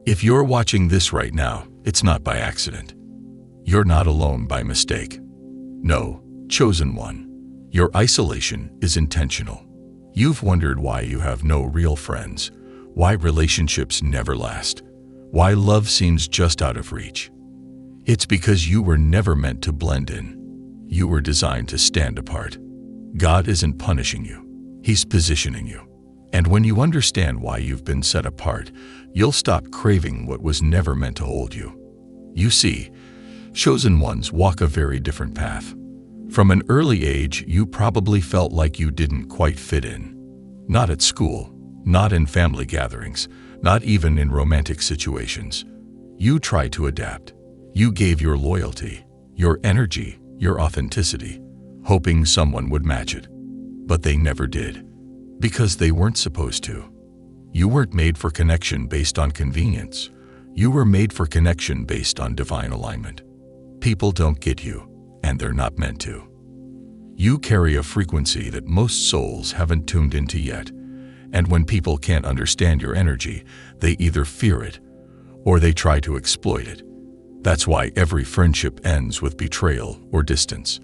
If you're watching this right now, it's not by accident. You're not alone by mistake. No, chosen one. Your isolation is intentional. You've wondered why you have no real friends, why relationships never last, why love seems just out of reach. It's because you were never meant to blend in. You were designed to stand apart. God isn't punishing you. He's positioning you. And when you understand why you've been set apart, you'll stop craving what was never meant to hold you. You see, chosen ones walk a very different path. From an early age, you probably felt like you didn't quite fit in. Not at school, not in family gatherings, not even in romantic situations. You tried to adapt. You gave your loyalty, your energy, your authenticity, hoping someone would match it. But they never did, because they weren't supposed to. You weren't made for connection based on convenience. You were made for connection based on divine alignment. People don't get you, and they're not meant to. You carry a frequency that most souls haven't tuned into yet, and when people can't understand your energy, they either fear it or they try to exploit it. That's why every friendship ends with betrayal or distance.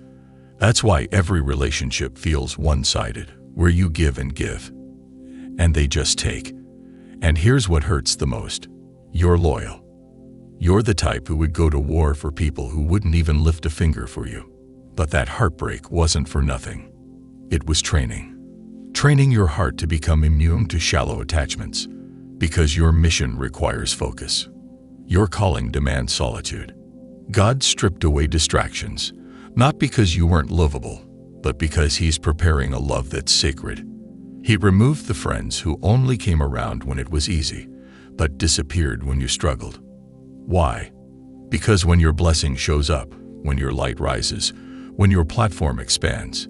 That's why every relationship feels one-sided, where you give and give, and they just take. And here's what hurts the most. You're loyal. You're the type who would go to war for people who wouldn't even lift a finger for you. But that heartbreak wasn't for nothing. It was training. Training your heart to become immune to shallow attachments, because your mission requires focus. Your calling demands solitude. God stripped away distractions, not because you weren't lovable, but because He's preparing a love that's sacred. He removed the friends who only came around when it was easy, but disappeared when you struggled. Why? Because when your blessing shows up, when your light rises, when your platform expands,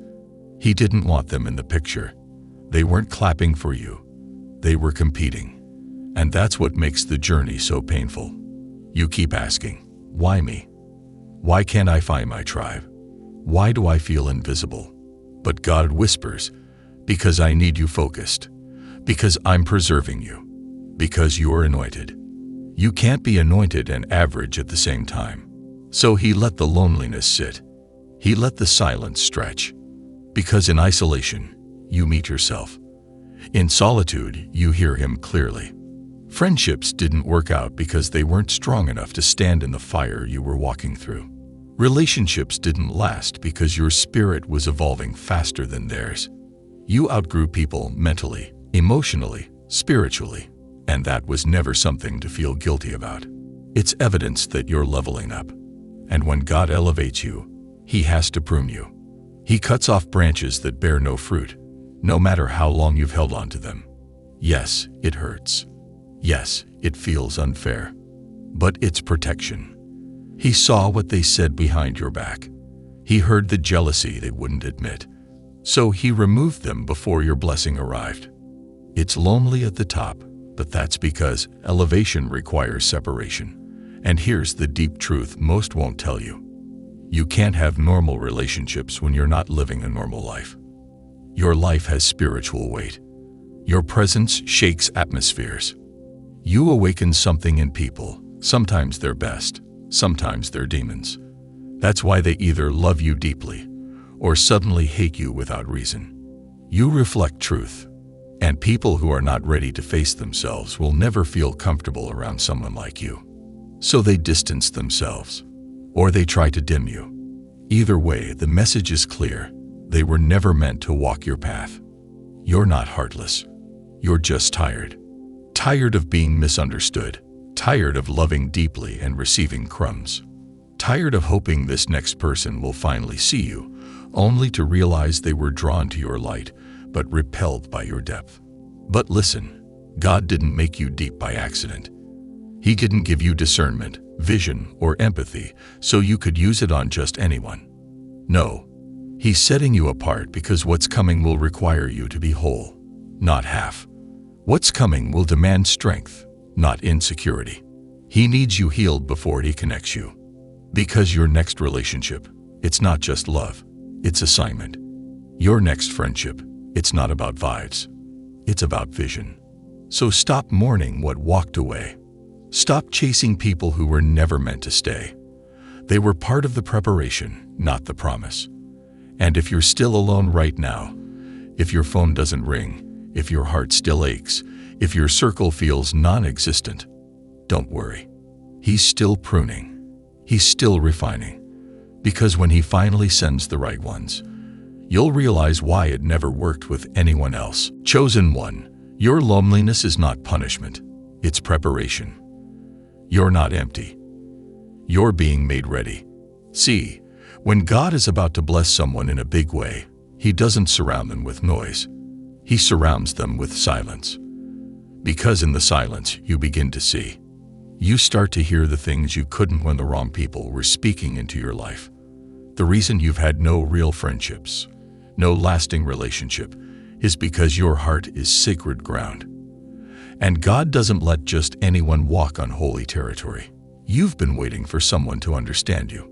He didn't want them in the picture. They weren't clapping for you. They were competing. And that's what makes the journey so painful. You keep asking, why me? Why can't I find my tribe? Why do I feel invisible? But God whispers, because I need you focused, because I'm preserving you, because you're anointed. You can't be anointed and average at the same time. So He let the loneliness sit. He let the silence stretch. Because in isolation, you meet yourself. In solitude, you hear Him clearly. Friendships didn't work out because they weren't strong enough to stand in the fire you were walking through. Relationships didn't last because your spirit was evolving faster than theirs. You outgrew people mentally, emotionally, spiritually, and that was never something to feel guilty about. It's evidence that you're leveling up. And when God elevates you, He has to prune you. He cuts off branches that bear no fruit, no matter how long you've held on to them. Yes, it hurts. Yes, it feels unfair. But it's protection. He saw what they said behind your back. He heard the jealousy they wouldn't admit. So He removed them before your blessing arrived. It's lonely at the top, but that's because elevation requires separation. And here's the deep truth most won't tell you. You can't have normal relationships when you're not living a normal life. Your life has spiritual weight. Your presence shakes atmospheres. You awaken something in people. Sometimes they're best, sometimes they're demons. That's why they either love you deeply or suddenly hate you without reason. You reflect truth, and people who are not ready to face themselves will never feel comfortable around someone like you. So they distance themselves, or they try to dim you. Either way, the message is clear. They were never meant to walk your path. You're not heartless. You're just tired. Tired of being misunderstood. Tired of loving deeply and receiving crumbs. Tired of hoping this next person will finally see you, only to realize they were drawn to your light, but repelled by your depth. But listen, God didn't make you deep by accident. He didn't give you discernment, vision, or empathy so you could use it on just anyone. No, He's setting you apart because what's coming will require you to be whole, not half. What's coming will demand strength, not insecurity. He needs you healed before He connects you. Because your next relationship, it's not just love, it's assignment. Your next friendship, it's not about vibes, it's about vision. So stop mourning what walked away. Stop chasing people who were never meant to stay. They were part of the preparation, not the promise. And if you're still alone right now, if your phone doesn't ring, if your heart still aches, if your circle feels non-existent, don't worry. He's still pruning. He's still refining. Because when he finally sends the right ones, you'll realize why it never worked with anyone else. Chosen one, your loneliness is not punishment. It's preparation. You're not empty. You're being made ready. See, when God is about to bless someone in a big way, He doesn't surround them with noise. He surrounds them with silence. Because in the silence, you begin to see. You start to hear the things you couldn't when the wrong people were speaking into your life. The reason you've had no real friendships, no lasting relationship, is because your heart is sacred ground. And God doesn't let just anyone walk on holy territory. You've been waiting for someone to understand you.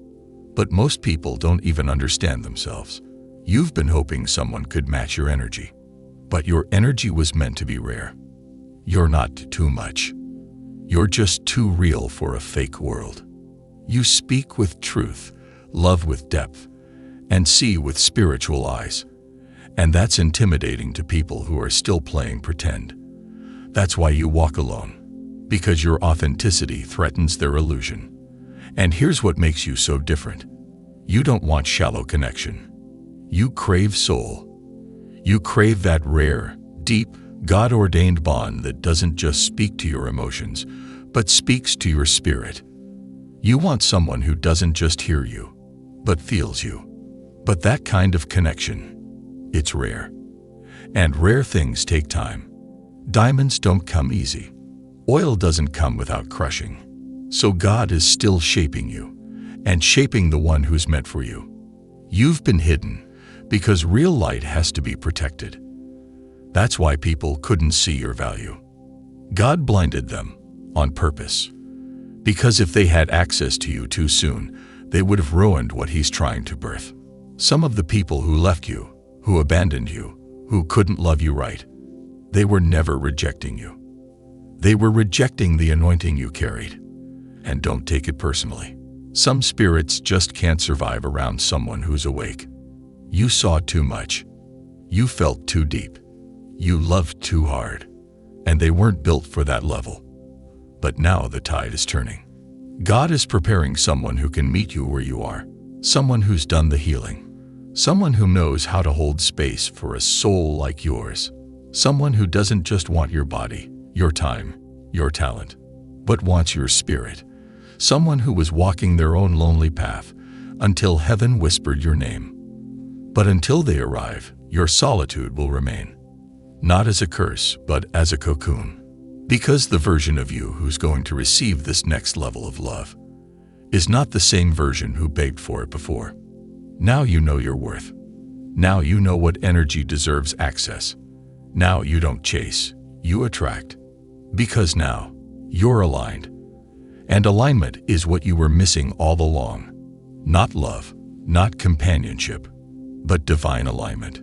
But most people don't even understand themselves. You've been hoping someone could match your energy. But your energy was meant to be rare. You're not too much. You're just too real for a fake world. You speak with truth, love with depth, and see with spiritual eyes. And that's intimidating to people who are still playing pretend. That's why you walk alone, because your authenticity threatens their illusion. And here's what makes you so different. You don't want shallow connection. You crave soul. You crave that rare, deep, God-ordained bond that doesn't just speak to your emotions, but speaks to your spirit. You want someone who doesn't just hear you, but feels you. But that kind of connection, it's rare. And rare things take time. Diamonds don't come easy. Oil doesn't come without crushing. So God is still shaping you, and shaping the one who's meant for you. You've been hidden, because real light has to be protected. That's why people couldn't see your value. God blinded them, on purpose. Because if they had access to you too soon, they would have ruined what He's trying to birth. Some of the people who left you, who abandoned you, who couldn't love you right, they were never rejecting you. They were rejecting the anointing you carried. And don't take it personally. Some spirits just can't survive around someone who's awake. You saw too much. You felt too deep. You loved too hard. And they weren't built for that level. But now the tide is turning. God is preparing someone who can meet you where you are. Someone who's done the healing. Someone who knows how to hold space for a soul like yours. Someone who doesn't just want your body, your time, your talent, but wants your spirit. Someone who was walking their own lonely path until heaven whispered your name. But until they arrive, your solitude will remain. Not as a curse, but as a cocoon. Because the version of you who's going to receive this next level of love is not the same version who begged for it before. Now you know your worth. Now you know what energy deserves access. Now you don't chase, you attract. Because now, you're aligned. And alignment is what you were missing all along. Not love, not companionship, but divine alignment.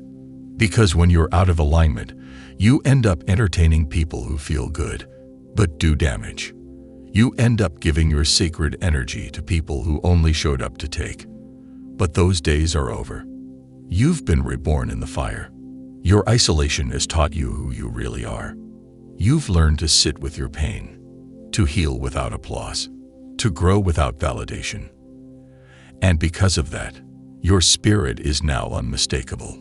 Because when you're out of alignment, you end up entertaining people who feel good, but do damage. You end up giving your sacred energy to people who only showed up to take. But those days are over. You've been reborn in the fire. Your isolation has taught you who you really are. You've learned to sit with your pain, to heal without applause, to grow without validation. And because of that, your spirit is now unmistakable.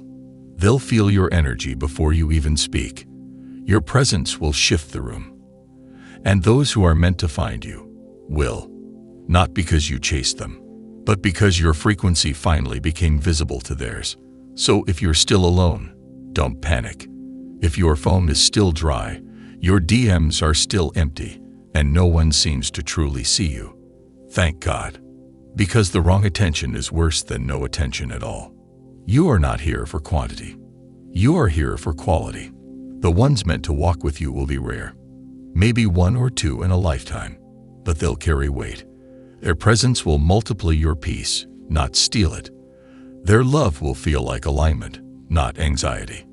They'll feel your energy before you even speak. Your presence will shift the room. And those who are meant to find you will, not because you chased them, but because your frequency finally became visible to theirs. So if you're still alone, don't panic. If your phone is still dry, your DMs are still empty, and no one seems to truly see you, thank God. Because the wrong attention is worse than no attention at all. You are not here for quantity. You are here for quality. The ones meant to walk with you will be rare. Maybe one or two in a lifetime, but they'll carry weight. Their presence will multiply your peace, not steal it. Their love will feel like alignment, not anxiety.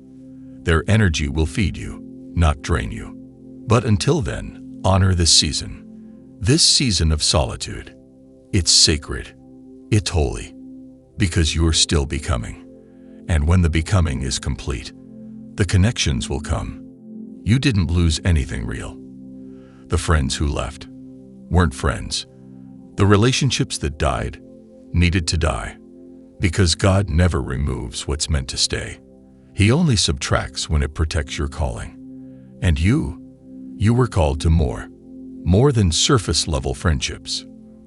Their energy will feed you, not drain you. But until then, honor this season. This season of solitude, it's sacred, it's holy, because you're still becoming. And when the becoming is complete, the connections will come. You didn't lose anything real. The friends who left weren't friends. The relationships that died needed to die, because God never removes what's meant to stay. He only subtracts when it protects your calling. And you were called to more than surface-level friendships,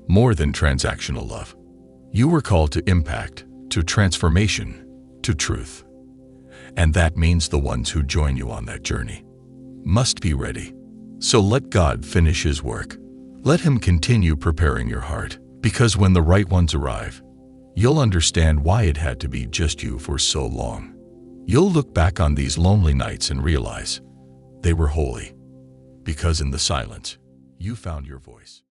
more than transactional love. You were called to impact, to transformation, to truth. And that means the ones who join you on that journey must be ready. So let God finish His work. Let Him continue preparing your heart, because when the right ones arrive, you'll understand why it had to be just you for so long. You'll look back on these lonely nights and realize they were holy, because in the silence, you found your voice.